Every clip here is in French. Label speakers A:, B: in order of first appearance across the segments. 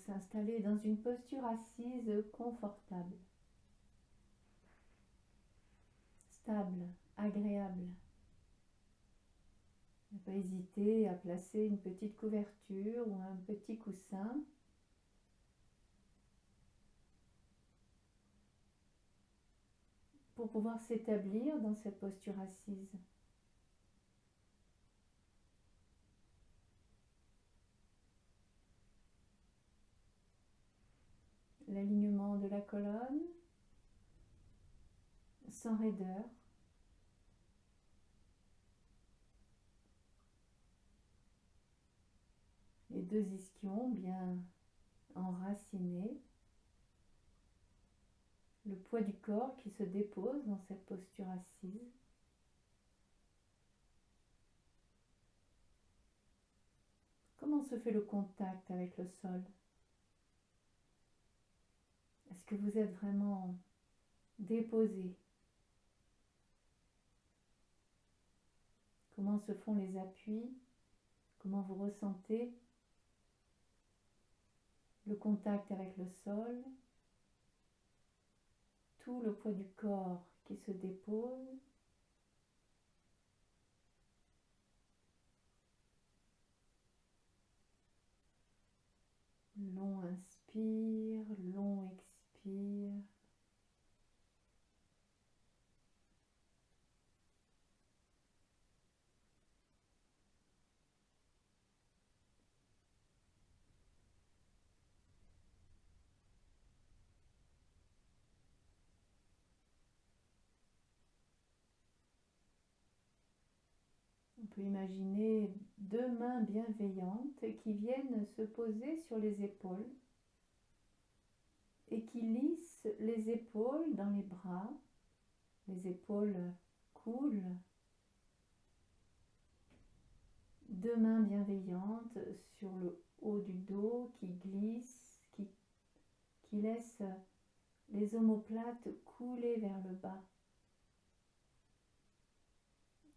A: s'installer dans une posture assise confortable, stable, agréable. Ne pas hésiter à placer une petite couverture ou un petit coussin pour pouvoir s'établir dans cette posture assise. L'alignement de la colonne, sans raideur. Les deux ischions bien enracinés. Le poids du corps qui se dépose dans cette posture assise. Comment se fait le contact avec le sol? Est-ce que vous êtes vraiment déposé? Comment se font les appuis? Comment vous ressentez le contact avec le sol? Tout le poids du corps qui se dépose. Long inspire, long expire. On peut imaginer deux mains bienveillantes qui viennent se poser sur les épaules et qui lissent les épaules dans les bras. Les épaules coulent. Deux mains bienveillantes sur le haut du dos qui glissent, qui laissent les omoplates couler vers le bas.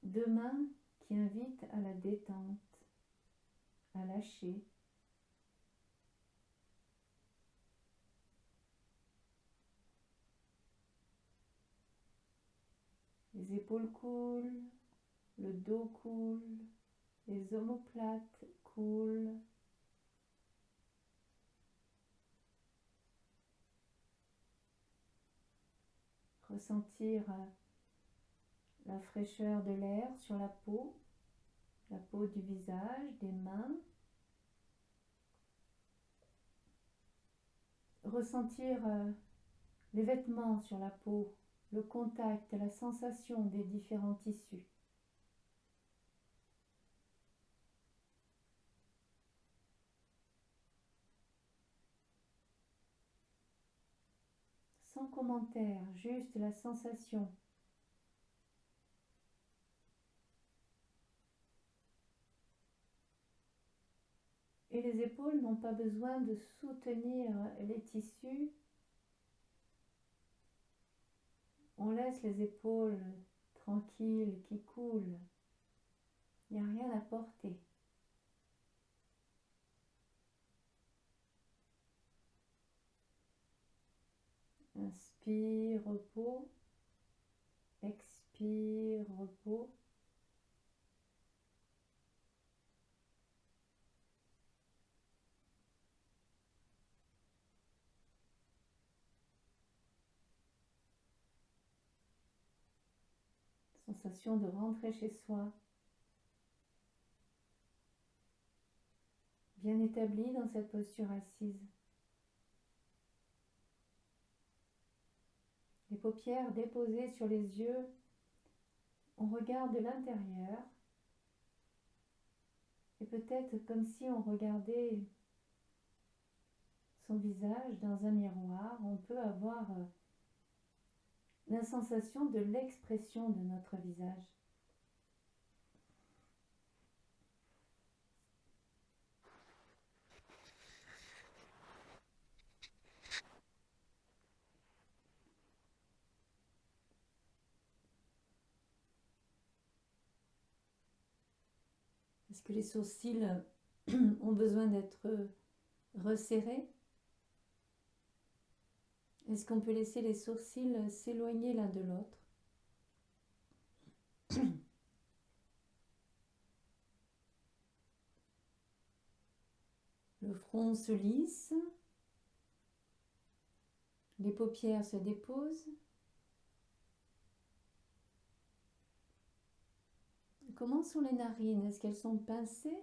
A: Deux mains qui invitent à la détente, à lâcher. Les épaules coulent, le dos coule, les omoplates coulent. Ressentir la fraîcheur de l'air sur la peau du visage, des mains. Ressentir les vêtements sur la peau, le contact, la sensation des différents tissus. Sans commentaire, juste la sensation. Et les épaules n'ont pas besoin de soutenir les tissus. On laisse les épaules tranquilles qui coulent. Il n'y a rien à porter. Inspire, repos. Expire, repos. Sensation de rentrer chez soi. Bien établi dans cette posture assise. Les paupières déposées sur les yeux. On regarde l'intérieur. Et peut-être comme si on regardait son visage dans un miroir, on peut avoir la sensation de l'expression de notre visage. Est-ce que les sourcils ont besoin d'être resserrés? Est-ce qu'on peut laisser les sourcils s'éloigner l'un de l'autre? Le front se lisse, les paupières se déposent. Comment sont les narines? Est-ce qu'elles sont pincées?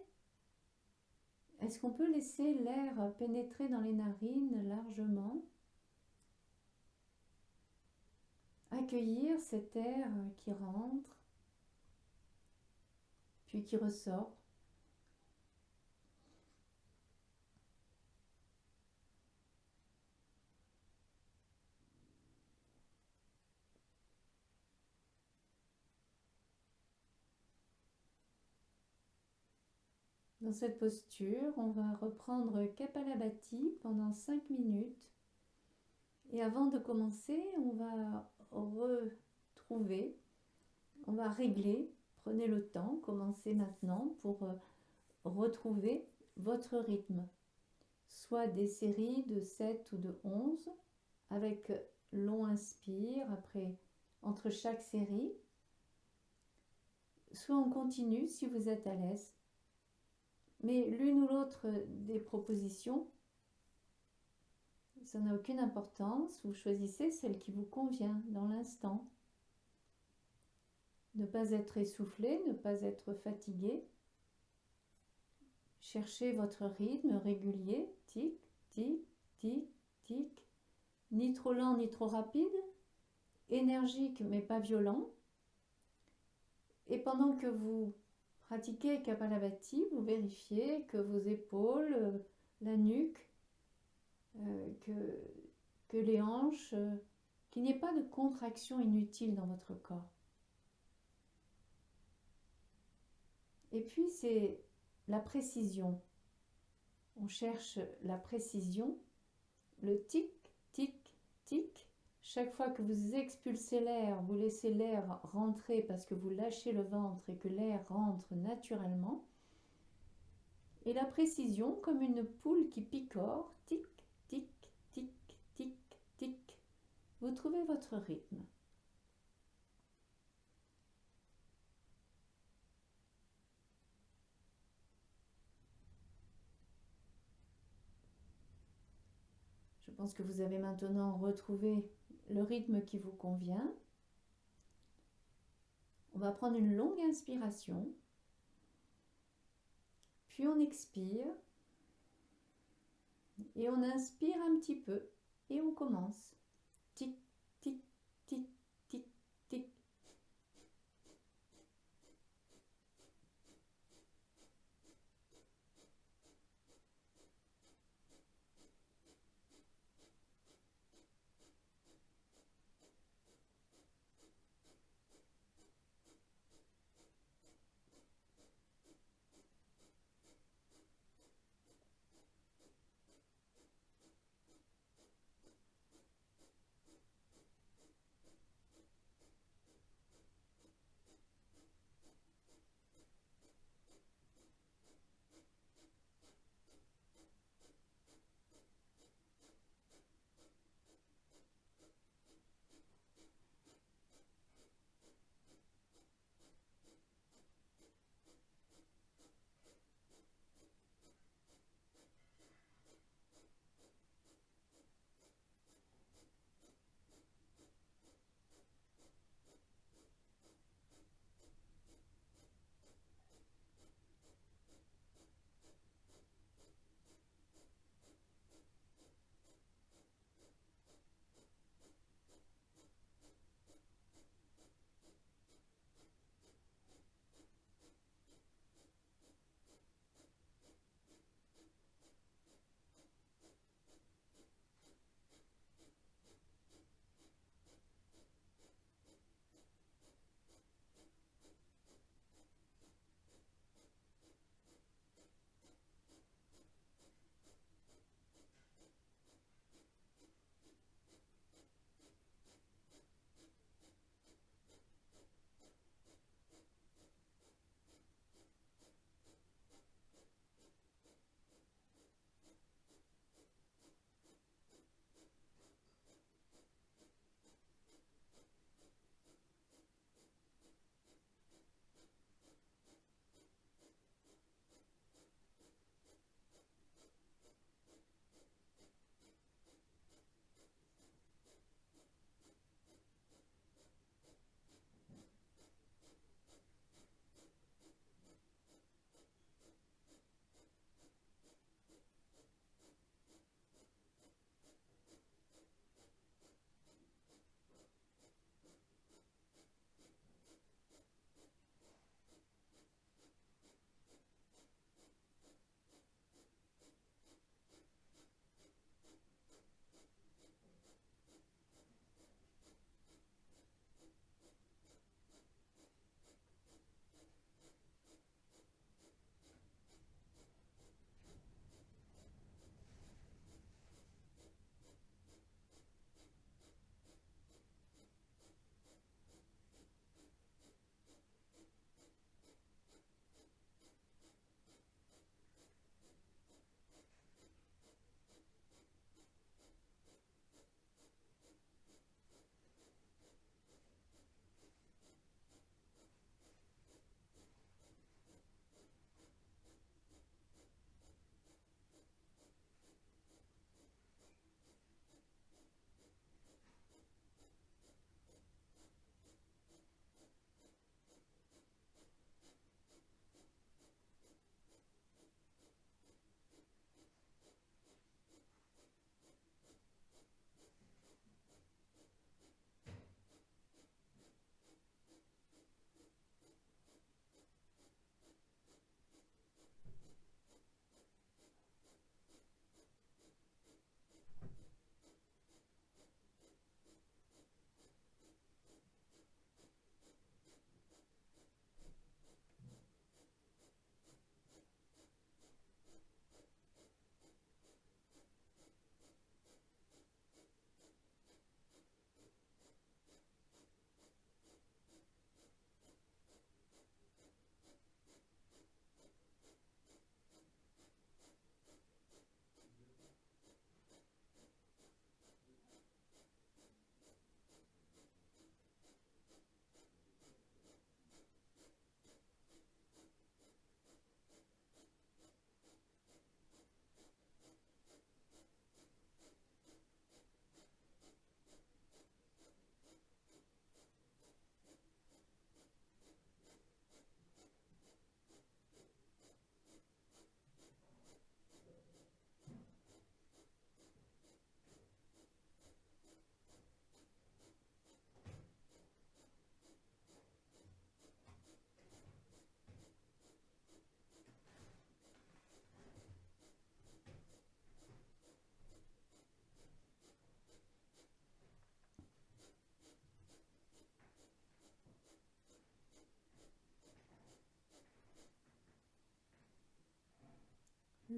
A: Est-ce qu'on peut laisser l'air pénétrer dans les narines largement? Accueillir cet air qui rentre, puis qui ressort. Dans cette posture, on va reprendre Kapalabhati pendant 5 minutes. Et avant de commencer, on va retrouver, on va régler, prenez le temps, commencez maintenant pour retrouver votre rythme. Soit des séries de 7 ou de 11, avec long inspire après, entre chaque série, soit on continue si vous êtes à l'aise. Mais l'une ou l'autre des propositions, ça n'a aucune importance, vous choisissez celle qui vous convient dans l'instant. Ne pas être essoufflé, ne pas être fatigué. Cherchez votre rythme régulier, tic, tic, tic, tic, ni trop lent ni trop rapide, énergique mais pas violent. Et pendant que vous pratiquez Kapalabhati, vous vérifiez que vos épaules, la nuque, que les hanches, qu'il n'y ait pas de contraction inutile dans votre corps. Et puis c'est la précision. On cherche la précision, le tic, tic, tic. Chaque fois que vous expulsez l'air, vous laissez l'air rentrer parce que vous lâchez le ventre et que l'air rentre naturellement. Et la précision comme une poule qui picore, tic, tic, tic, tic, tic. Vous trouvez votre rythme. Je pense que vous avez maintenant retrouvé le rythme qui vous convient. On va prendre une longue inspiration, puis on expire, et on inspire un petit peu, et on commence. Tic, tic, tic, tic, tic.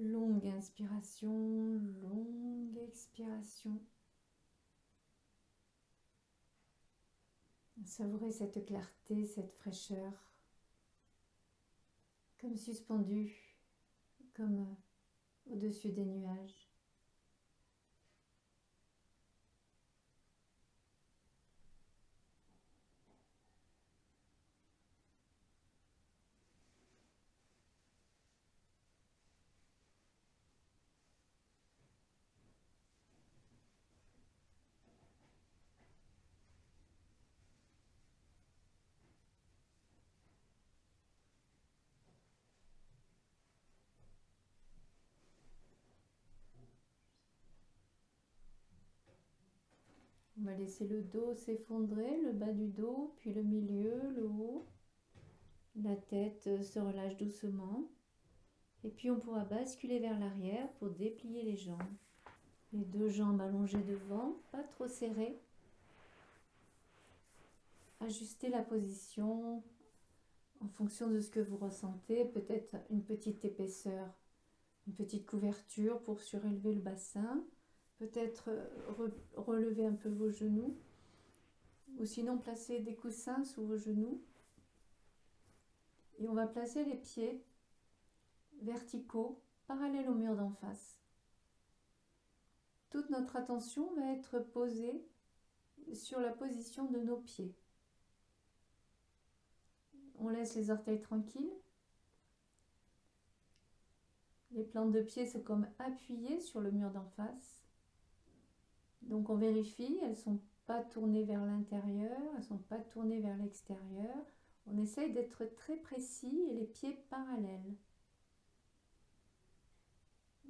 A: Longue inspiration, longue expiration. Savourez cette clarté, cette fraîcheur, comme suspendue, comme au-dessus des nuages. On va laisser le dos s'effondrer, le bas du dos, puis le milieu, le haut. La tête se relâche doucement. Et puis on pourra basculer vers l'arrière pour déplier les jambes. Les deux jambes allongées devant, pas trop serrées. Ajustez la position en fonction de ce que vous ressentez. Peut-être une petite épaisseur, une petite couverture pour surélever le bassin. Peut-être relever un peu vos genoux. Ou sinon placer des coussins sous vos genoux. Et on va placer les pieds verticaux, parallèles au mur d'en face. Toute notre attention va être posée sur la position de nos pieds. On laisse les orteils tranquilles. Les plantes de pied sont comme appuyées sur le mur d'en face. Donc on vérifie, elles ne sont pas tournées vers l'intérieur, elles ne sont pas tournées vers l'extérieur. On essaye d'être très précis et les pieds parallèles.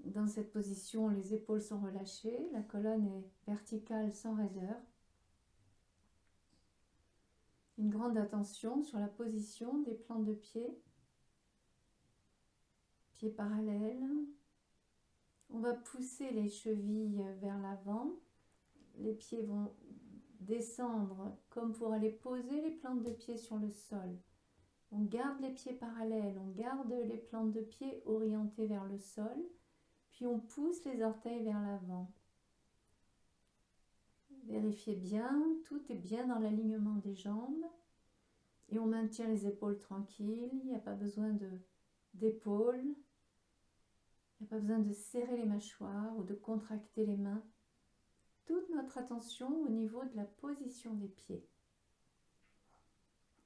A: Dans cette position, les épaules sont relâchées, la colonne est verticale sans raideur. Une grande attention sur la position des plantes de pied. Pieds parallèles. On va pousser les chevilles vers l'avant. Les pieds vont descendre comme pour aller poser les plantes de pied sur le sol. On garde les pieds parallèles, on garde les plantes de pied orientées vers le sol, puis on pousse les orteils vers l'avant. Vérifiez bien, tout est bien dans l'alignement des jambes et on maintient les épaules tranquilles, il n'y a pas besoin d'épaules, il n'y a pas besoin de serrer les mâchoires ou de contracter les mains. Toute notre attention au niveau de la position des pieds.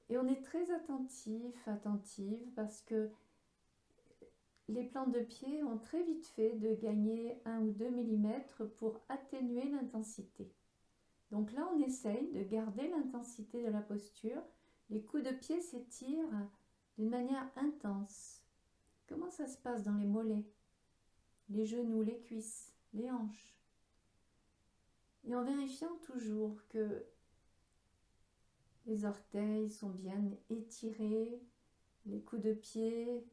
A: Et on est très attentive parce que les plantes de pied ont très vite fait de gagner 1 ou 2 mm pour atténuer l'intensité. Donc là, on essaye de garder l'intensité de la posture. Les coups de pied s'étirent d'une manière intense. Comment ça se passe dans les mollets, les genoux, les cuisses, les hanches? Et en vérifiant toujours que les orteils sont bien étirés, les coups de pied,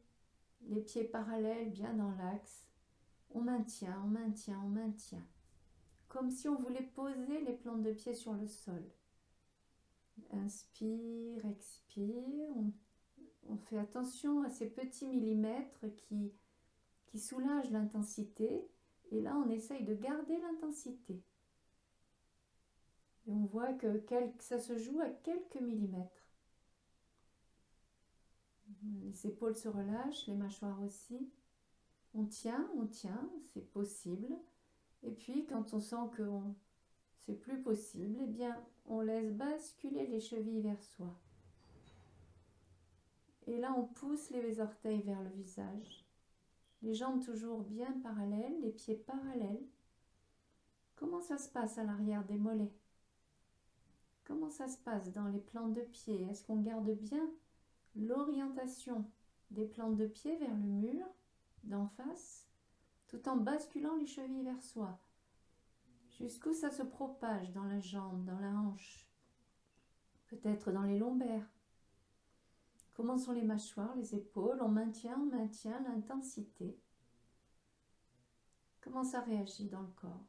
A: les pieds parallèles bien dans l'axe, on maintient, on maintient, on maintient. Comme si on voulait poser les plantes de pied sur le sol. Inspire, expire, on fait attention à ces petits millimètres qui soulagent l'intensité. Et là, on essaye de garder l'intensité. Et on voit que ça se joue à quelques millimètres. Les épaules se relâchent, les mâchoires aussi. On tient, c'est possible. Et puis, quand on sent que c'est plus possible, eh bien, on laisse basculer les chevilles vers soi. Et là, on pousse les orteils vers le visage. Les jambes toujours bien parallèles, les pieds parallèles. Comment ça se passe à l'arrière des mollets? Comment ça se passe dans les plantes de pied? Est-ce qu'on garde bien l'orientation des plantes de pied vers le mur d'en face, tout en basculant les chevilles vers soi? Jusqu'où ça se propage dans la jambe, dans la hanche, peut-être dans les lombaires. Comment sont les mâchoires, les épaules? On maintient l'intensité. Comment ça réagit dans le corps?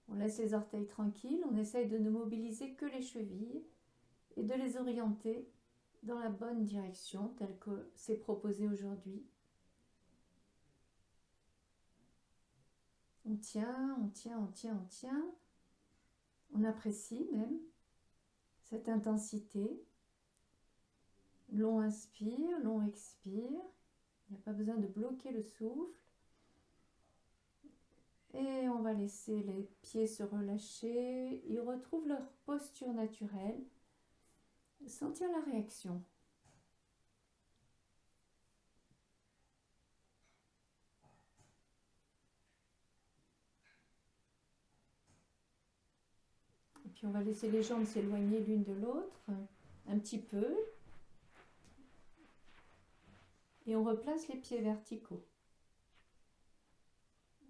A: On laisse les orteils tranquilles, on essaye de ne mobiliser que les chevilles et de les orienter dans la bonne direction telle que c'est proposé aujourd'hui. On tient, on tient, on tient, on tient. On apprécie même cette intensité. Long inspire, long expire. Il n'y a pas besoin de bloquer le souffle. Et on va laisser les pieds se relâcher. Ils retrouvent leur posture naturelle. Sentir la réaction. Et puis on va laisser les jambes s'éloigner l'une de l'autre un petit peu. Et on replace les pieds verticaux.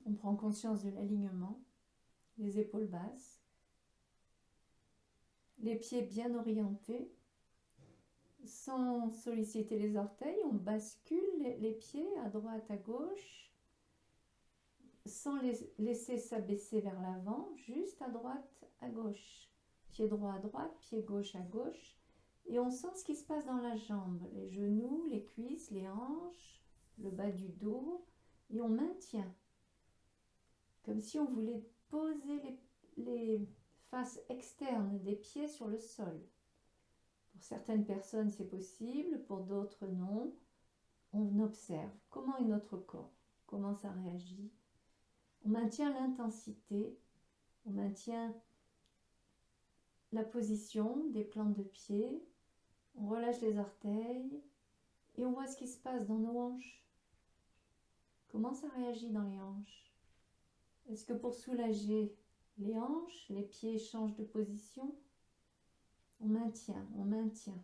A: On prend conscience de l'alignement, les épaules basses, les pieds bien orientés. Sans solliciter les orteils, on bascule les pieds à droite, à gauche, sans les laisser s'abaisser vers l'avant, juste à droite, à gauche. Pied droit à droite, pied gauche à gauche. Et on sent ce qui se passe dans la jambe, les genoux, les cuisses, les hanches, le bas du dos. Et on maintient, comme si on voulait poser les faces externes des pieds sur le sol. Pour certaines personnes, c'est possible, pour d'autres, non. On observe comment est notre corps, comment ça réagit. On maintient l'intensité, on maintient la position des plantes de pied, on relâche les orteils et on voit ce qui se passe dans nos hanches. Comment ça réagit dans les hanches? Est-ce que pour soulager les hanches, les pieds changent de position? On maintient, on maintient.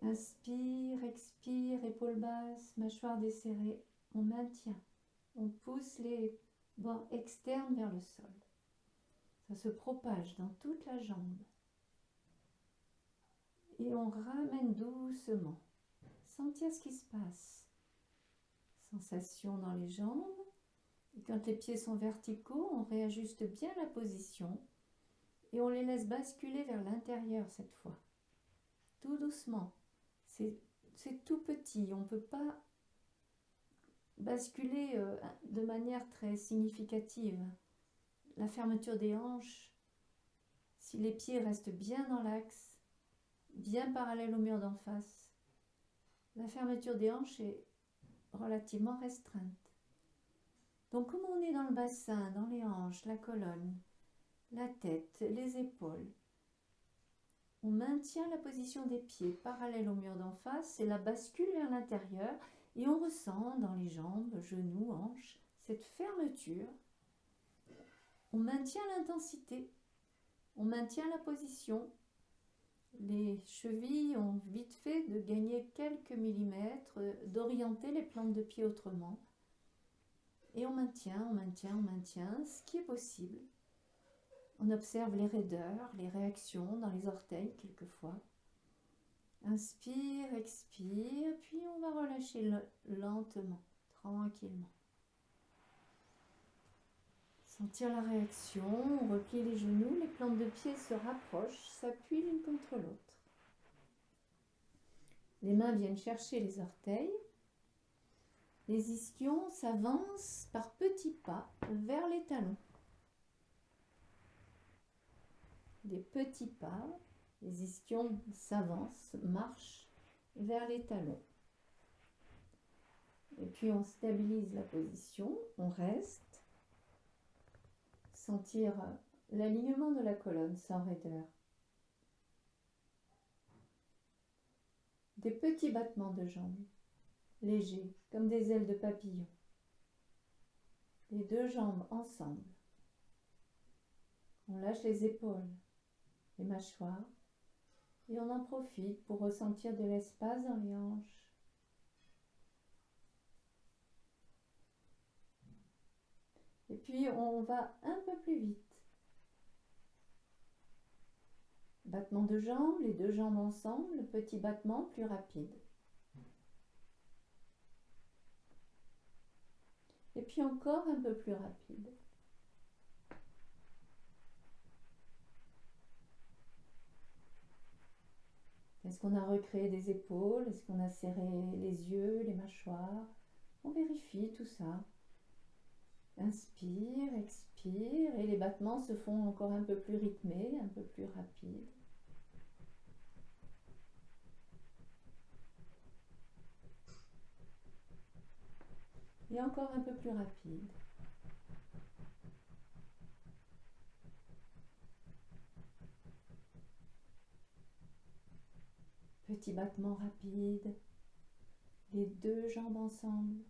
A: Inspire, expire, épaules basses, mâchoire desserrée. On maintient. On pousse les bords externes vers le sol. Ça se propage dans toute la jambe. Et on ramène doucement. Sentir ce qui se passe. Sensation dans les jambes. Et quand les pieds sont verticaux, on réajuste bien la position. Et on les laisse basculer vers l'intérieur cette fois. Tout doucement. C'est tout petit. On ne peut pas basculer de manière très significative. La fermeture des hanches, si les pieds restent bien dans l'axe, bien parallèles au mur d'en face, la fermeture des hanches est relativement restreinte. Donc comme on est dans le bassin, dans les hanches, la colonne, la tête, les épaules, on maintient la position des pieds parallèle au mur d'en face et la bascule vers l'intérieur et on ressent dans les jambes, genoux, hanches, cette fermeture. On maintient l'intensité, on maintient la position. Les chevilles ont vite fait de gagner quelques millimètres, d'orienter les plantes de pied autrement. Et on maintient, on maintient, on maintient ce qui est possible. On observe les raideurs, les réactions dans les orteils quelquefois. Inspire, expire, puis on va relâcher lentement, tranquillement. Sentir la réaction, on replie les genoux, les plantes de pied se rapprochent, s'appuient l'une contre l'autre. Les mains viennent chercher les orteils. Les ischions s'avancent par petits pas vers les talons. Des petits pas, les ischions s'avancent, marchent vers les talons. Et puis on stabilise la position, on reste. Sentir l'alignement de la colonne sans raideur. Des petits battements de jambes, légers, comme des ailes de papillon. Les deux jambes ensemble. On lâche les épaules, les mâchoires, et on en profite pour ressentir de l'espace dans les hanches. Et puis on va un peu plus vite. Battement de jambes, les deux jambes ensemble, le petit battement plus rapide. Et puis encore un peu plus rapide. Est-ce qu'on a recréé des épaules? Est-ce qu'on a serré les yeux, les mâchoires? On vérifie tout ça. Inspire, expire, et les battements se font encore un peu plus rythmés, un peu plus rapides. Et encore un peu plus rapide. Petit battement rapide, les deux jambes ensemble.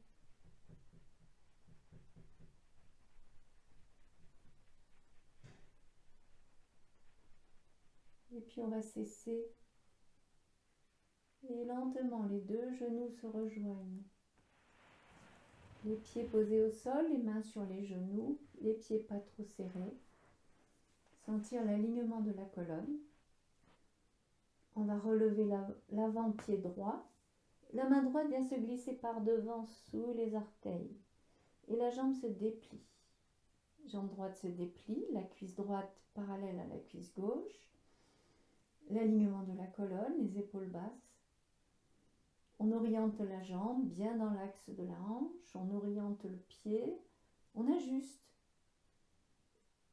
A: Et puis on va cesser. Et lentement, les deux genoux se rejoignent. Les pieds posés au sol, les mains sur les genoux, les pieds pas trop serrés. Sentir l'alignement de la colonne. On va relever l'avant-pied droit. La main droite vient se glisser par devant sous les orteils. Et la jambe se déplie. Jambe droite se déplie, la cuisse droite parallèle à la cuisse gauche. L'alignement de la colonne, les épaules basses. On oriente la jambe bien dans l'axe de la hanche, on oriente le pied, on ajuste.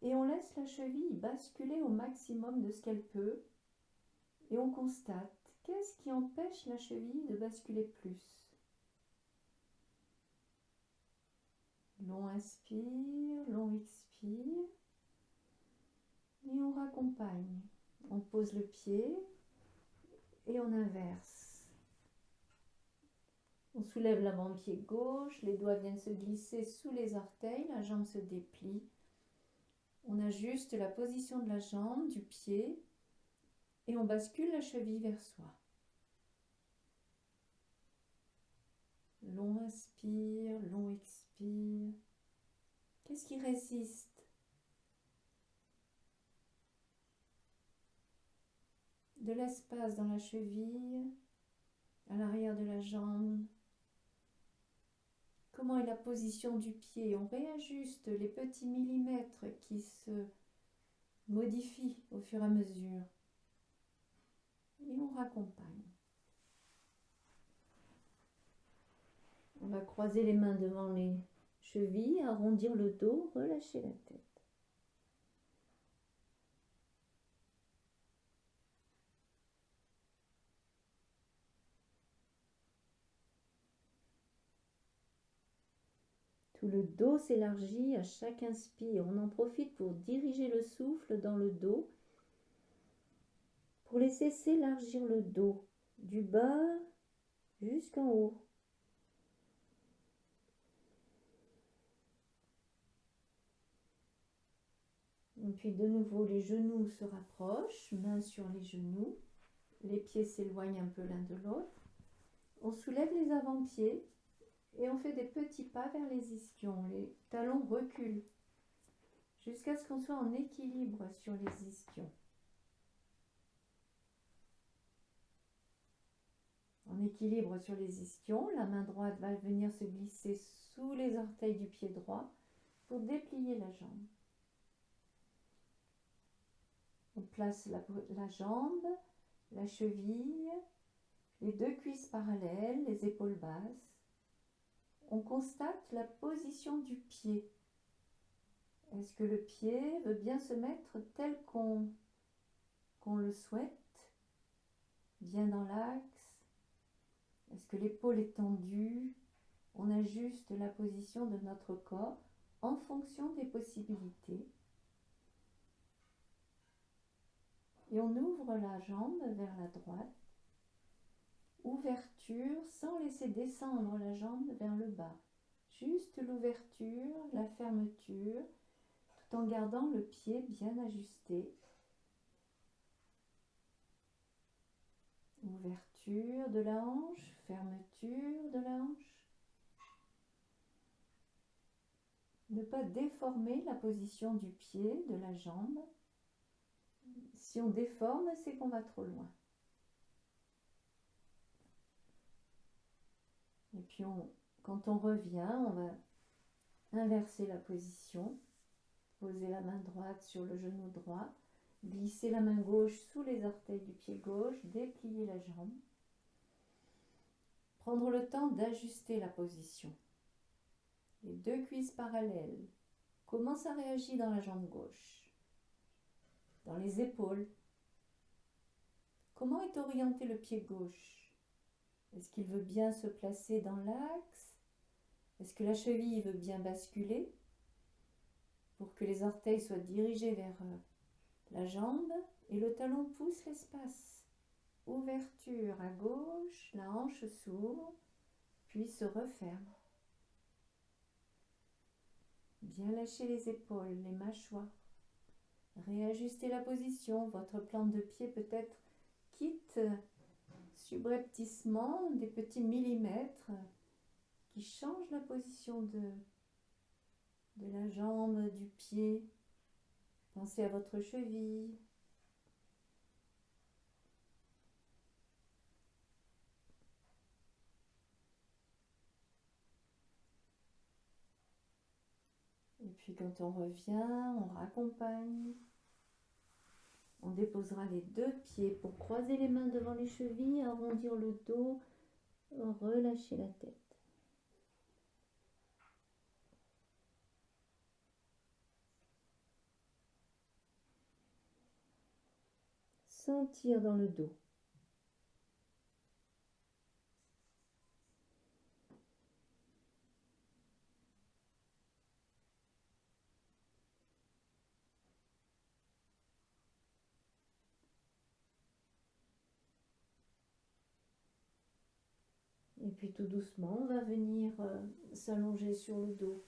A: Et on laisse la cheville basculer au maximum de ce qu'elle peut. Et on constate, qu'est-ce qui empêche la cheville de basculer plus? Long inspire, long expire. Et on raccompagne. On pose le pied et on inverse. On soulève l'avant-pied gauche, les doigts viennent se glisser sous les orteils, la jambe se déplie. On ajuste la position de la jambe, du pied, et on bascule la cheville vers soi. Long inspire, long expire. Qu'est-ce qui résiste? De l'espace dans la cheville, à l'arrière de la jambe. Comment est la position du pied? On réajuste les petits millimètres qui se modifient au fur et à mesure. Et on raccompagne. On va croiser les mains devant les chevilles, arrondir le dos, relâcher la tête. Tout le dos s'élargit à chaque inspire. On en profite pour diriger le souffle dans le dos, pour laisser s'élargir le dos, du bas jusqu'en haut. Et puis de nouveau, les genoux se rapprochent, mains sur les genoux. Les pieds s'éloignent un peu l'un de l'autre. On soulève les avant-pieds et on fait des petits pas vers les ischions. Les talons reculent jusqu'à ce qu'on soit en équilibre sur les ischions. En équilibre sur les ischions, la main droite va venir se glisser sous les orteils du pied droit pour déplier la jambe. On place la jambe, la cheville, les deux cuisses parallèles, les épaules basses. On constate la position du pied. Est-ce que le pied veut bien se mettre tel qu'on le souhaite, bien dans l'axe? Est-ce que l'épaule est tendue? On ajuste la position de notre corps en fonction des possibilités. Et on ouvre la jambe vers la droite. Ouverture sans laisser descendre la jambe vers le bas. Juste l'ouverture, la fermeture, tout en gardant le pied bien ajusté. Ouverture de la hanche, fermeture de la hanche. Ne pas déformer la position du pied, de la jambe. Si on déforme, c'est qu'on va trop loin. Et puis quand on revient, on va inverser la position. Poser la main droite sur le genou droit. Glisser la main gauche sous les orteils du pied gauche. Déplier la jambe. Prendre le temps d'ajuster la position. les deux cuisses parallèles. Comment ça réagit dans la jambe gauche? Dans les épaules. Comment est orienté le pied gauche? Est-ce qu'il veut bien se placer dans l'axe? Est-ce que la cheville veut bien basculer pour que les orteils soient dirigés vers la jambe et le talon pousse l'espace? Ouverture à gauche, la hanche s'ouvre, puis se referme. Bien lâcher les épaules, les mâchoires. Réajustez la position. Votre plante de pied peut-être quitte subrepticement des petits millimètres qui changent la position de la jambe, du pied. Pensez à votre cheville. Et puis quand on revient, on raccompagne. On déposera les deux pieds pour croiser les mains devant les chevilles, arrondir le dos, relâcher la tête. Sentir dans le dos. Et puis tout doucement, on va venir s'allonger sur le dos.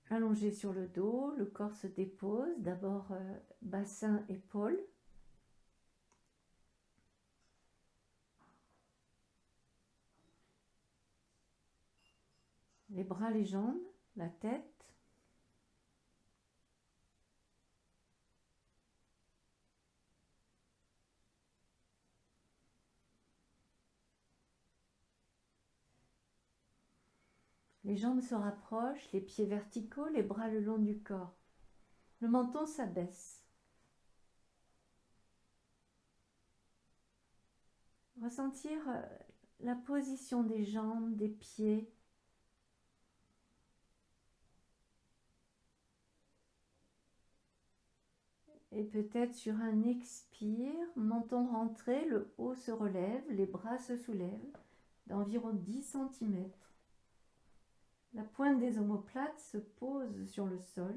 A: Allongé sur le dos, le corps se dépose. D'abord bassin, épaules. Les bras, les jambes, la tête. Les jambes se rapprochent, les pieds verticaux, les bras le long du corps. Le menton s'abaisse. Ressentir la position des jambes, des pieds. Et peut-être sur un expire, menton rentré, le haut se relève, les bras se soulèvent d'environ 10 cm. La pointe des omoplates se pose sur le sol.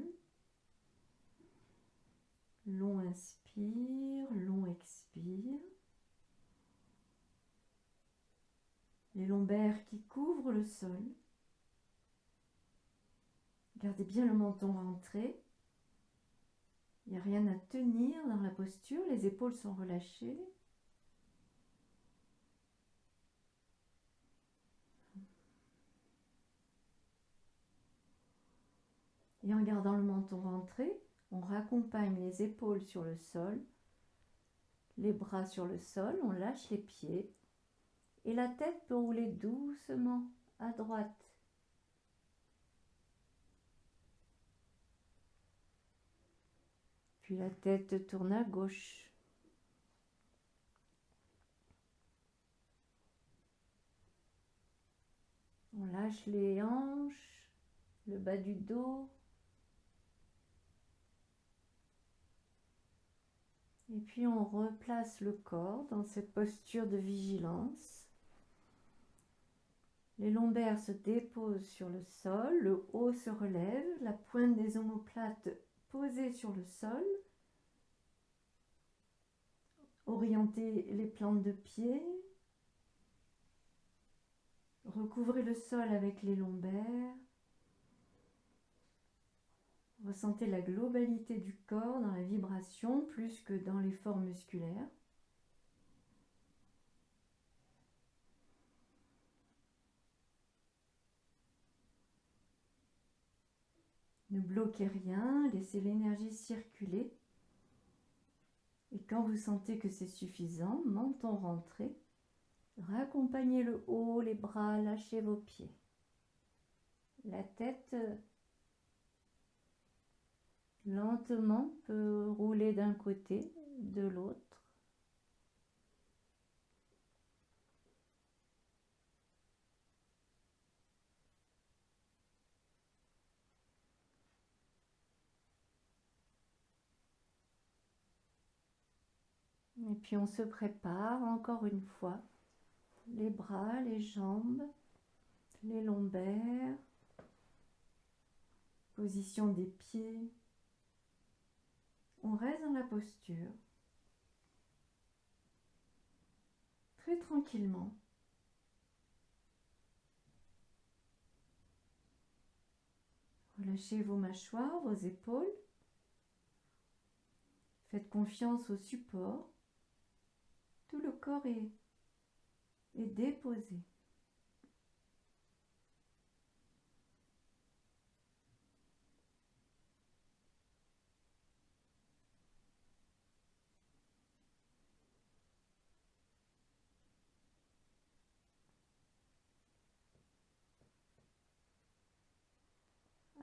A: Long inspire, long expire. Les lombaires qui couvrent le sol. Gardez bien le menton rentré. Il n'y a rien à tenir dans la posture, les épaules sont relâchées. Et en gardant le menton rentré, on raccompagne les épaules sur le sol, les bras sur le sol, on lâche les pieds et la tête peut rouler doucement à droite. Puis la tête tourne à gauche. On lâche les hanches, le bas du dos. Et puis on replace le corps dans cette posture de vigilance. Les lombaires se déposent sur le sol, le haut se relève, la pointe des omoplates posée sur le sol. Orientez les plantes de pied. Recouvrez le sol avec les lombaires. Ressentez la globalité du corps dans la vibration plus que dans l'effort musculaire. Ne bloquez rien, laissez l'énergie circuler. Et quand vous sentez que c'est suffisant, menton rentré, raccompagnez le haut, les bras, lâchez vos pieds. La tête lentement peut rouler d'un côté, de l'autre. Et puis on se prépare encore une fois. Les bras, les jambes, les lombaires, position des pieds. On reste dans la posture. Très tranquillement. Relâchez vos mâchoires, vos épaules. Faites confiance au support. Tout le corps est déposé.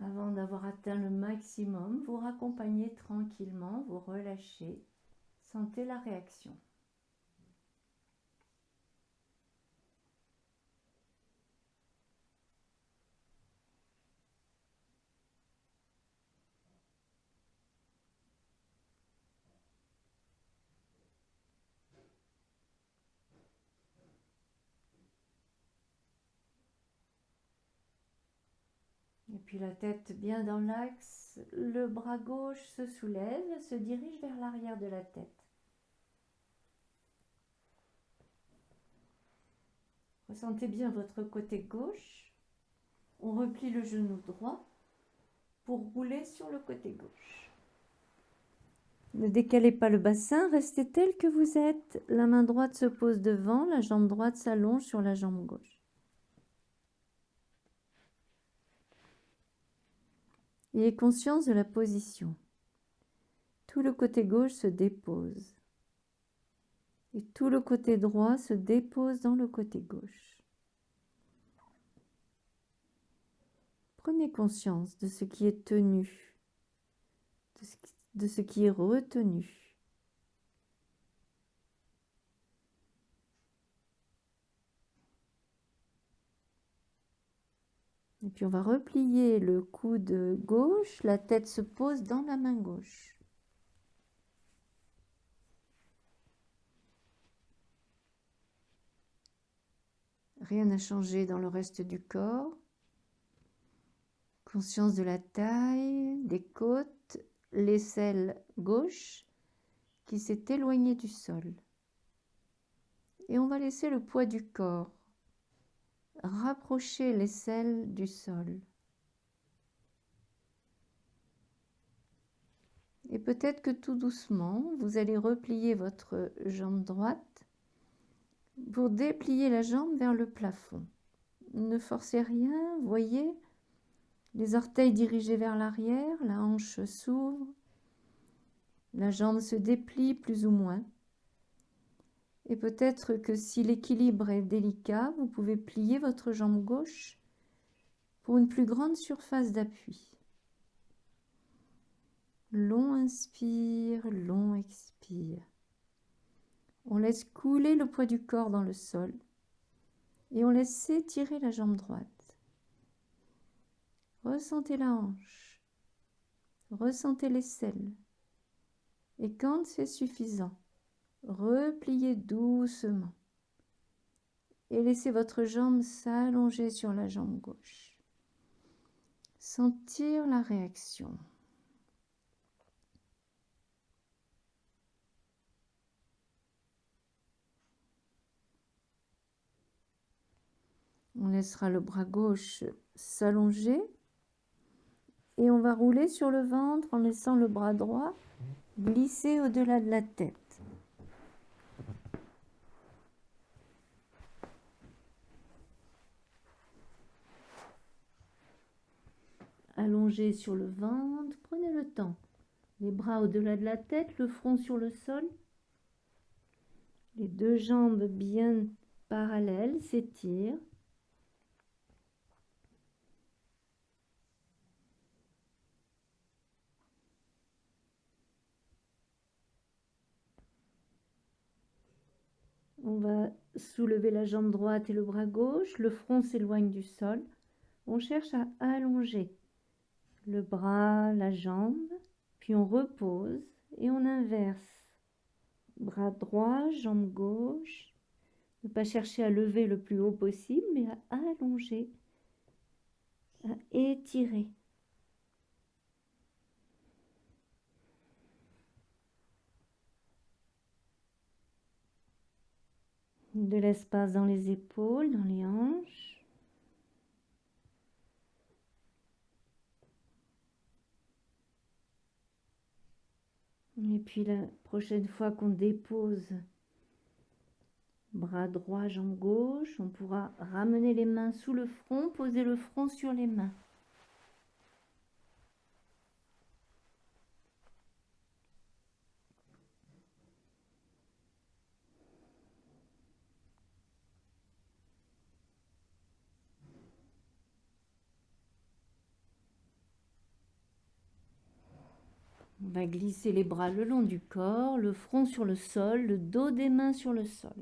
A: Avant d'avoir atteint le maximum, vous raccompagnez tranquillement, vous relâchez. Sentez la réaction. Et puis la tête bien dans l'axe, le bras gauche se soulève, se dirige vers l'arrière de la tête. Ressentez bien votre côté gauche. On replie le genou droit pour rouler sur le côté gauche. Ne décalez pas le bassin, restez tel que vous êtes. La main droite se pose devant, la jambe droite s'allonge sur la jambe gauche. Ayez conscience de la position. Tout le côté gauche se dépose. Et tout le côté droit se dépose dans le côté gauche. Prenez conscience de ce qui est tenu, de ce qui est retenu. Et puis on va replier le coude gauche, la tête se pose dans la main gauche. Rien n'a changé dans le reste du corps. Conscience de la taille, des côtes, l'aisselle gauche qui s'est éloignée du sol. Et on va laisser le poids du corps rapprocher l'aisselle du sol. Et peut-être que tout doucement, vous allez replier votre jambe droite pour déplier la jambe vers le plafond. Ne forcez rien, voyez, les orteils dirigés vers l'arrière, la hanche s'ouvre, la jambe se déplie plus ou moins. Et peut-être que si l'équilibre est délicat, vous pouvez plier votre jambe gauche pour une plus grande surface d'appui. Long inspire, long expire. On laisse couler le poids du corps dans le sol et on laisse s'étirer la jambe droite. Ressentez la hanche, ressentez l'aisselle. Et quand c'est suffisant, repliez doucement et laissez votre jambe s'allonger sur la jambe gauche. Sentir la réaction. On laissera le bras gauche s'allonger et on va rouler sur le ventre en laissant le bras droit glisser au-delà de la tête. Allongé sur le ventre, prenez le temps. Les bras au-delà de la tête, le front sur le sol. Les deux jambes bien parallèles s'étirent. On va soulever la jambe droite et le bras gauche. Le front s'éloigne du sol. On cherche à allonger le bras, la jambe. Puis on repose et on inverse.
B: Bras droit, jambe gauche. Ne pas chercher à lever le plus haut possible, mais à allonger, à étirer. De l'espace dans les épaules, dans les hanches. Et puis la prochaine fois qu'on dépose bras droit, jambe gauche, on pourra ramener les mains sous le front, poser le front sur les mains. On va glisser les bras le long du corps, le front sur le sol, le dos des mains sur le sol.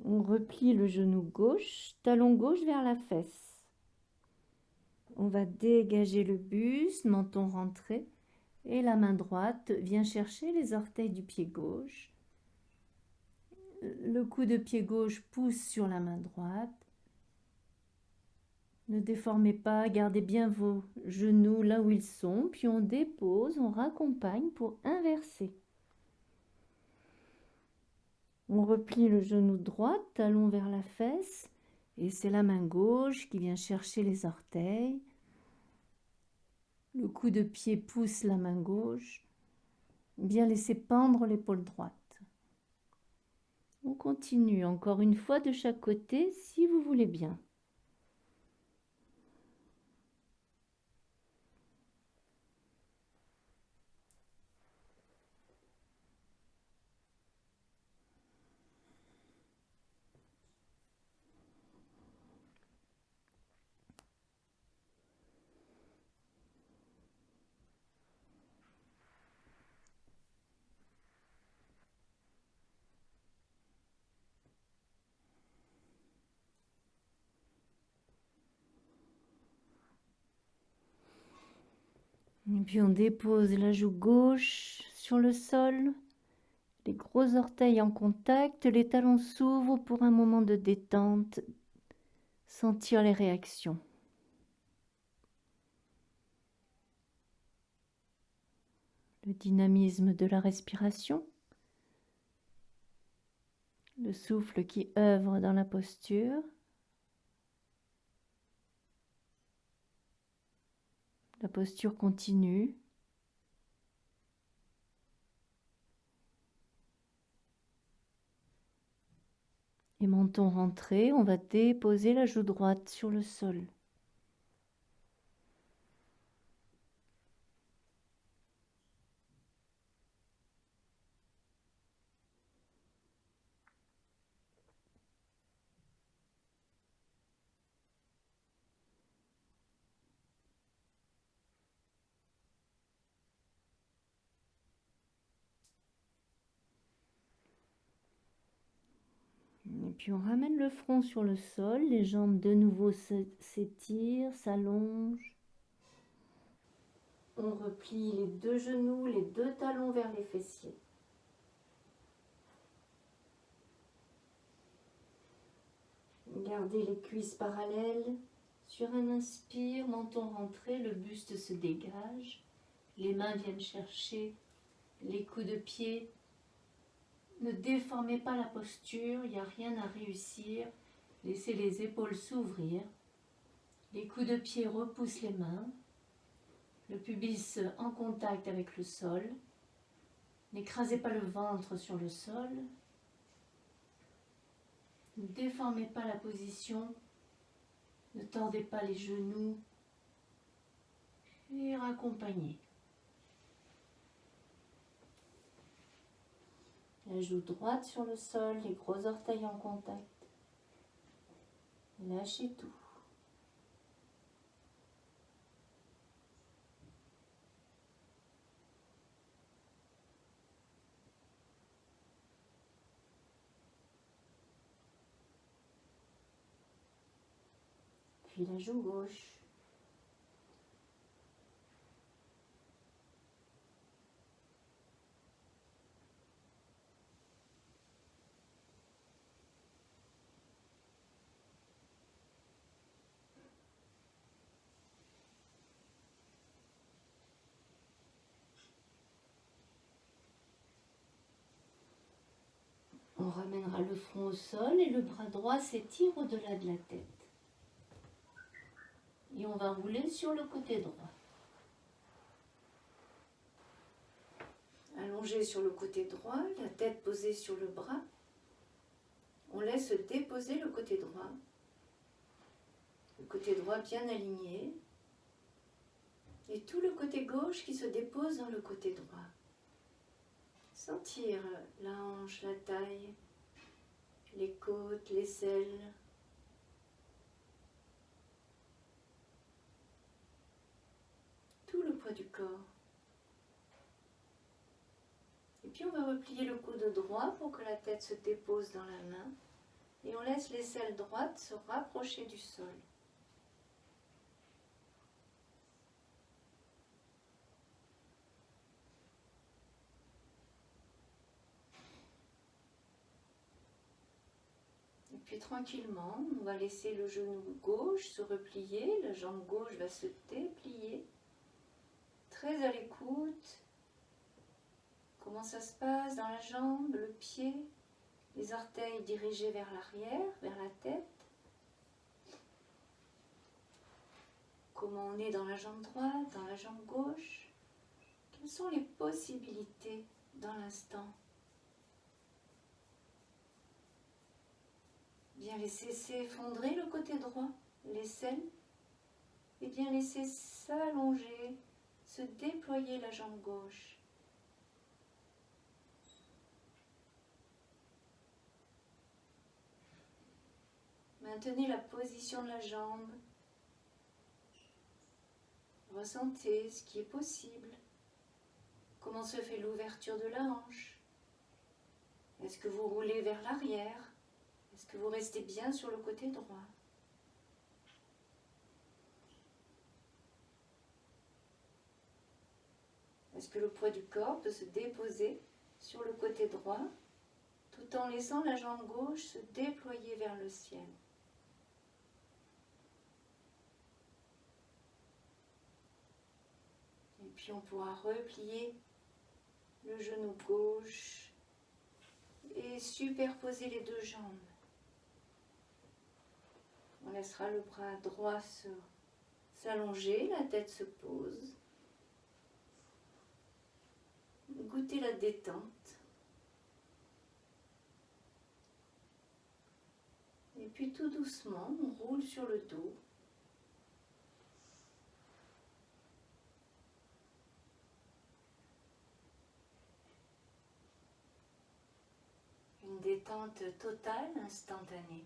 B: On replie le genou gauche, talon gauche vers la fesse. On va dégager le buste, menton rentré, et la main droite vient chercher les orteils du pied gauche. Le coup de pied gauche pousse sur la main droite. Ne déformez pas, gardez bien vos genoux là où ils sont, puis on dépose, on raccompagne pour inverser. On replie le genou droit, talon vers la fesse, et c'est la main gauche qui vient chercher les orteils. Le coup de pied pousse la main gauche. Bien laisser pendre l'épaule droite. On continue encore une fois de chaque côté si vous voulez bien. Et puis on dépose la joue gauche sur le sol, les gros orteils en contact, les talons s'ouvrent pour un moment de détente, sentir les réactions. Le dynamisme de la respiration, le souffle qui œuvre dans la posture. La posture continue. Et menton rentré, on va déposer la joue droite sur le sol. Et puis on ramène le front sur le sol, les jambes de nouveau s'étirent, s'allongent. On replie les deux genoux, les deux talons vers les fessiers. Gardez les cuisses parallèles. Sur un inspire, menton rentré, le buste se dégage. Les mains viennent chercher les coups de pied. Ne déformez pas la posture, il n'y a rien à réussir. Laissez les épaules s'ouvrir. Les coups de pied repoussent les mains. Le pubis en contact avec le sol. N'écrasez pas le ventre sur le sol. Ne déformez pas la position. Ne tordez pas les genoux. Et raccompagnez. La joue droite sur le sol, les gros orteils en contact. Lâchez tout. puis la joue gauche. On ramènera le front au sol et le bras droit s'étire au-delà de la tête. Et on va rouler sur le côté droit. Allongé sur le côté droit, la tête posée sur le bras, on laisse déposer le côté droit. Le côté droit bien aligné. Et tout le côté gauche qui se dépose dans le côté droit. Sentir la hanche, la taille, les côtes, l'aisselle. Tout le poids du corps. Et puis on va replier le coude droit pour que la tête se dépose dans la main. Et on laisse l'aisselle droite se rapprocher du sol. Et puis tranquillement, on va laisser le genou gauche se replier, la jambe gauche va se déplier. Très à l'écoute. Comment ça se passe dans la jambe, le pied, les orteils dirigés vers l'arrière, vers la tête. Comment on est dans la jambe droite, dans la jambe gauche. Quelles sont les possibilités dans l'instant? Bien laisser s'effondrer le côté droit, l'aisselle, et bien laisser s'allonger, se déployer la jambe gauche. Maintenez la position de la jambe. Ressentez ce qui est possible. Comment se fait l'ouverture de la hanche? Est-ce que vous roulez vers l'arrière? Est-ce que vous restez bien sur le côté droit? Est-ce que le poids du corps peut se déposer sur le côté droit tout en laissant la jambe gauche se déployer vers le ciel? Et puis on pourra replier le genou gauche et superposer les deux jambes. On laissera le bras droit s'allonger, la tête se pose. Goûtez la détente. Et puis tout doucement, on roule sur le dos. Une détente totale, instantanée.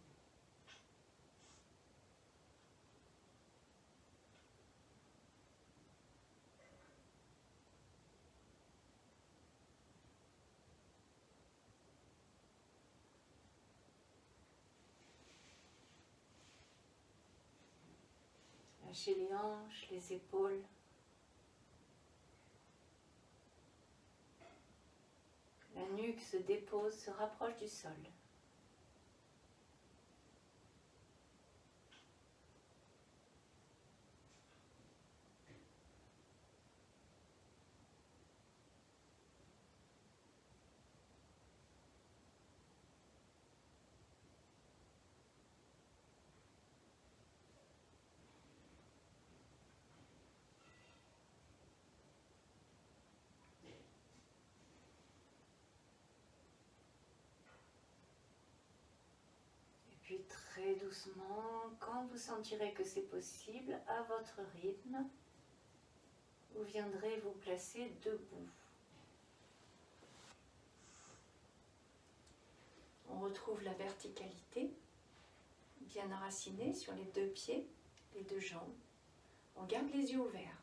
B: Lâchez les hanches, les épaules. La nuque se dépose, se rapproche du sol. Puis très doucement, quand vous sentirez que c'est possible, à votre rythme, vous viendrez vous placer debout. On retrouve la verticalité, bien enracinée sur les deux pieds, les deux jambes. On garde les yeux ouverts.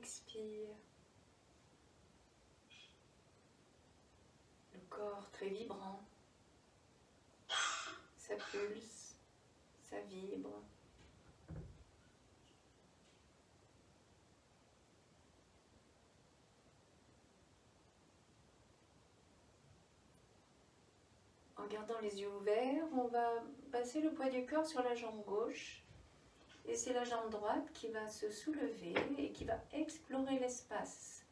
B: expire. Le corps très vibrant. Ça pulse, ça vibre. En gardant les yeux ouverts, on va passer le poids du corps sur la jambe gauche. Et c'est la jambe droite qui va se soulever et qui va explorer l'espace.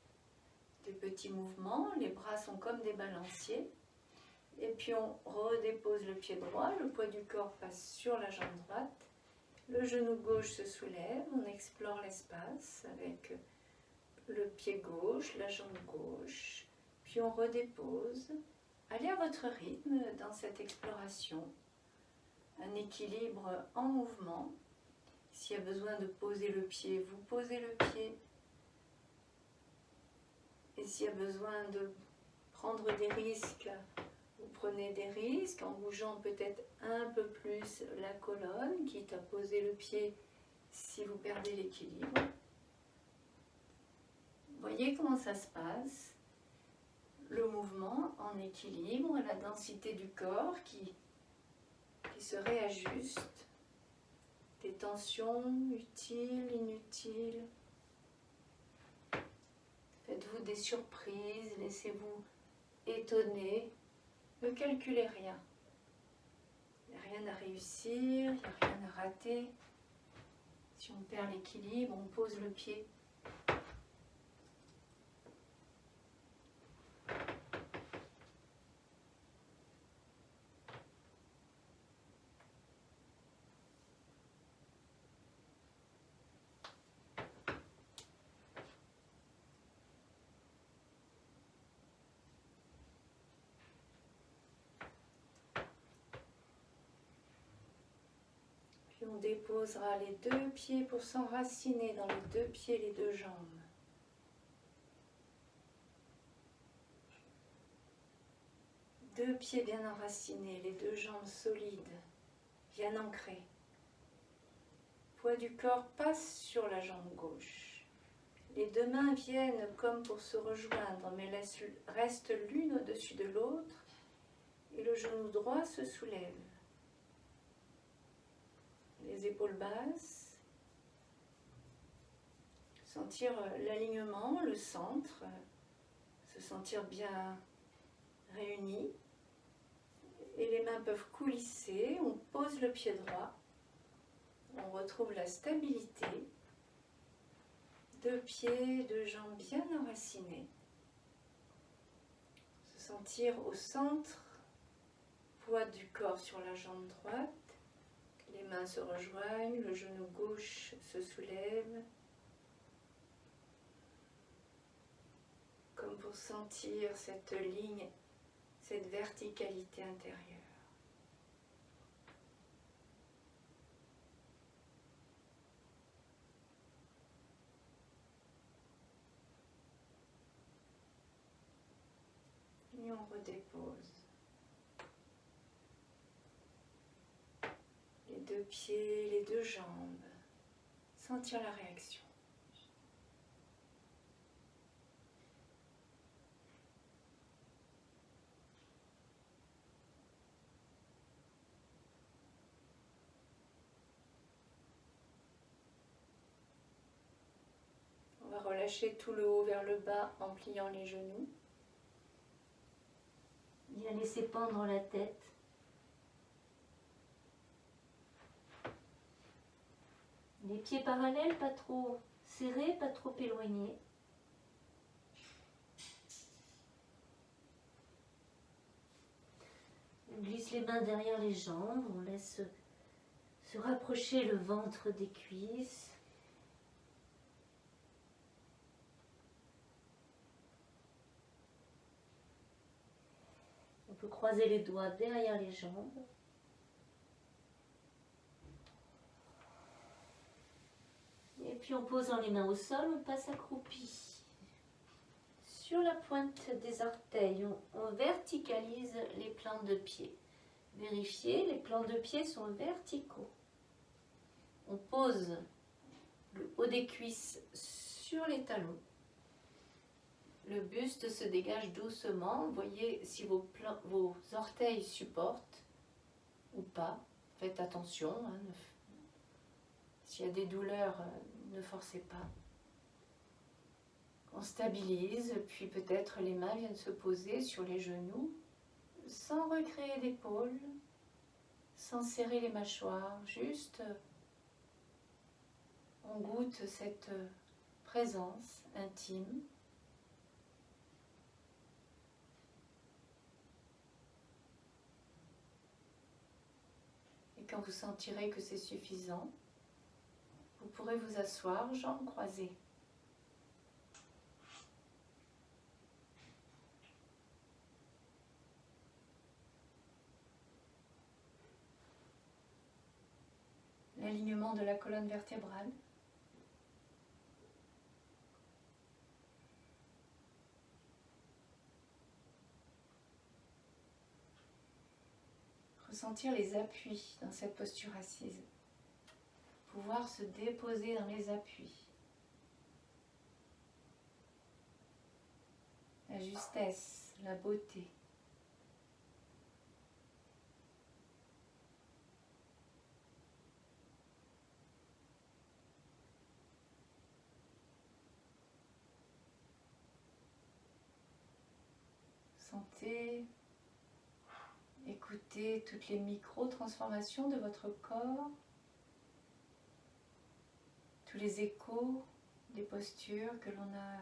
B: Des petits mouvements, les bras sont comme des balanciers. Et puis on redépose le pied droit, le poids du corps passe sur la jambe droite. Le genou gauche se soulève, on explore l'espace avec le pied gauche, la jambe gauche. Puis on redépose. Allez à votre rythme dans cette exploration. Un équilibre en mouvement. S'il y a besoin de poser le pied, vous posez le pied. Et s'il y a besoin de prendre des risques, vous prenez des risques en bougeant peut-être un peu plus la colonne, quitte à poser le pied si vous perdez l'équilibre. Voyez comment ça se passe. Le mouvement en équilibre, la densité du corps qui se réajuste. Des tensions utiles, inutiles. Faites-vous des surprises, laissez-vous étonner. Ne calculez rien. Il n'y a rien à réussir, il n'y a rien à rater. Si on perd l'équilibre, on pose le pied. Puis on déposera les deux pieds pour s'enraciner dans les deux pieds, les deux jambes. Deux pieds bien enracinés, les deux jambes solides, bien ancrées. Le poids du corps passe sur la jambe gauche. Les deux mains viennent comme pour se rejoindre, mais restent l'une au-dessus de l'autre et le genou droit se soulève. Les épaules basses. Sentir l'alignement, le centre, se sentir bien réunis. Et les mains peuvent coulisser, on pose le pied droit, on retrouve la stabilité. Deux pieds, deux jambes bien enracinées. Se sentir au centre, poids du corps sur la jambe droite. Les mains se rejoignent, le genou gauche se soulève. Comme pour sentir cette ligne, cette verticalité intérieure. Et on redépose. Les deux pieds, les deux jambes. Sentir la réaction. On va relâcher tout le haut vers le bas en pliant les genoux. Bien laisser pendre la tête. Les pieds parallèles, pas trop serrés, pas trop éloignés. On glisse les mains derrière les jambes, on laisse se rapprocher le ventre des cuisses. On peut croiser les doigts derrière les jambes. Et puis en posant les mains au sol, on passe accroupi. Sur la pointe des orteils, on verticalise les plans de pied. Vérifiez, les plans de pied sont verticaux. On pose le haut des cuisses sur les talons. Le buste se dégage doucement. Voyez si vos orteils supportent ou pas. Faites attention. S'il y a des douleurs, ne forcez pas. On stabilise, puis peut-être les mains viennent se poser sur les genoux, sans recréer d'épaule, sans serrer les mâchoires, juste on goûte cette présence intime. Et quand vous sentirez que c'est suffisant, vous pourrez vous asseoir, jambes croisées. L'alignement de la colonne vertébrale. Ressentir les appuis dans cette posture assise. Pouvoir se déposer dans les appuis. La justesse, la beauté. Sentez, écoutez toutes les micro-transformations de votre corps, tous les échos des postures que l'on a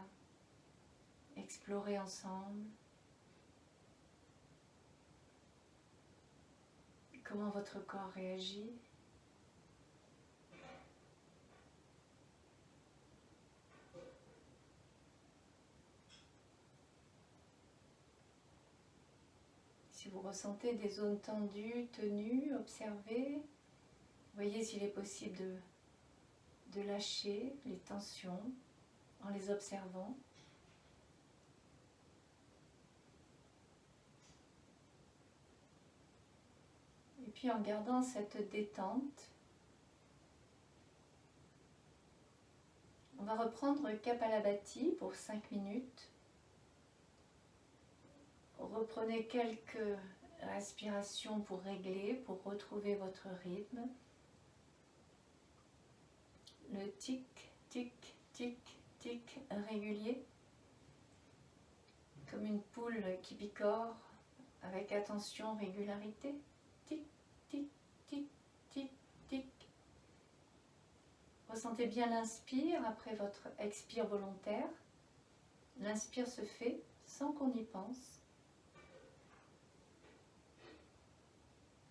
B: explorées ensemble. Comment votre corps réagit. Si vous ressentez des zones tendues, tenues, observez. Voyez s'il est possible de lâcher les tensions en les observant. Et puis en gardant cette détente, on va reprendre Kapalabhati pour 5 minutes. Reprenez quelques respirations pour régler, pour retrouver votre rythme. Le tic, tic, tic, tic régulier, comme une poule qui picore avec attention, régularité. Tic, tic, tic, tic, tic. Ressentez bien l'inspire après votre expire volontaire. L'inspire se fait sans qu'on y pense.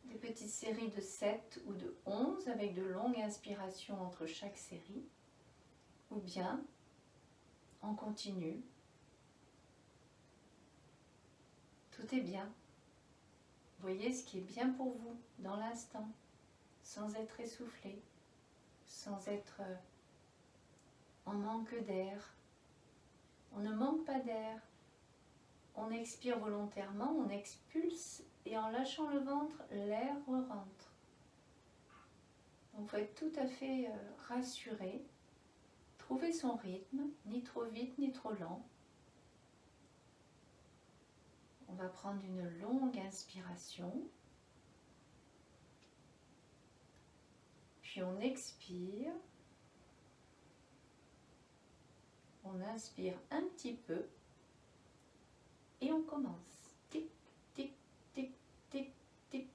B: Des petites séries de 7 ou de 11 avec de longues inspirations entre chaque série, ou bien en continu. Tout est bien. Voyez ce qui est bien pour vous dans l'instant, sans être essoufflé, sans être en manque d'air. On ne manque pas d'air. On expire volontairement, on expulse et en lâchant le ventre, l'air rentre. Donc il faut être tout à fait rassuré. Trouver son rythme, ni trop vite ni trop lent. On va prendre une longue inspiration. Puis on expire. On inspire un petit peu. Et on commence. Tic, tic, tic, tic, tic.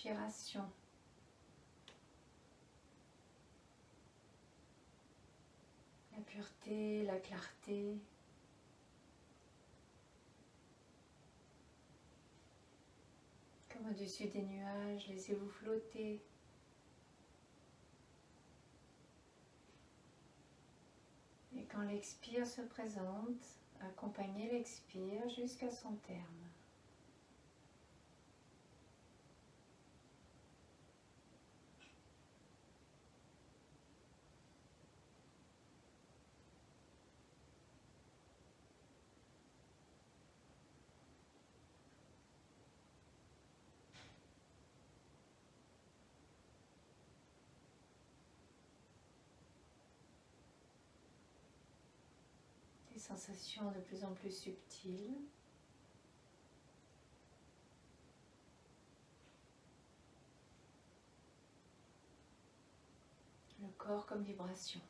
A: expiration. La pureté, la clarté. Comme au-dessus des nuages, laissez-vous flotter. Et quand l'expire se présente, accompagnez l'expire jusqu'à son terme. Des sensations de plus en plus subtiles. Le corps comme vibration.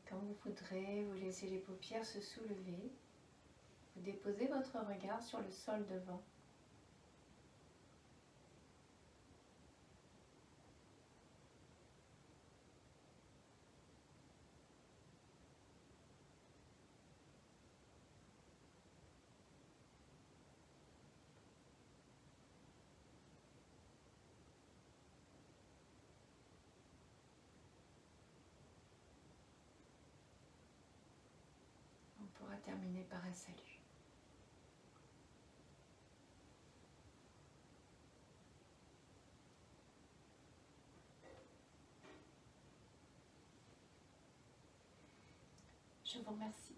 A: Quand vous voudrez, vous laissez les paupières se soulever. Vous déposez votre regard sur le sol devant. On pourra terminer par un salut. Je vous remercie.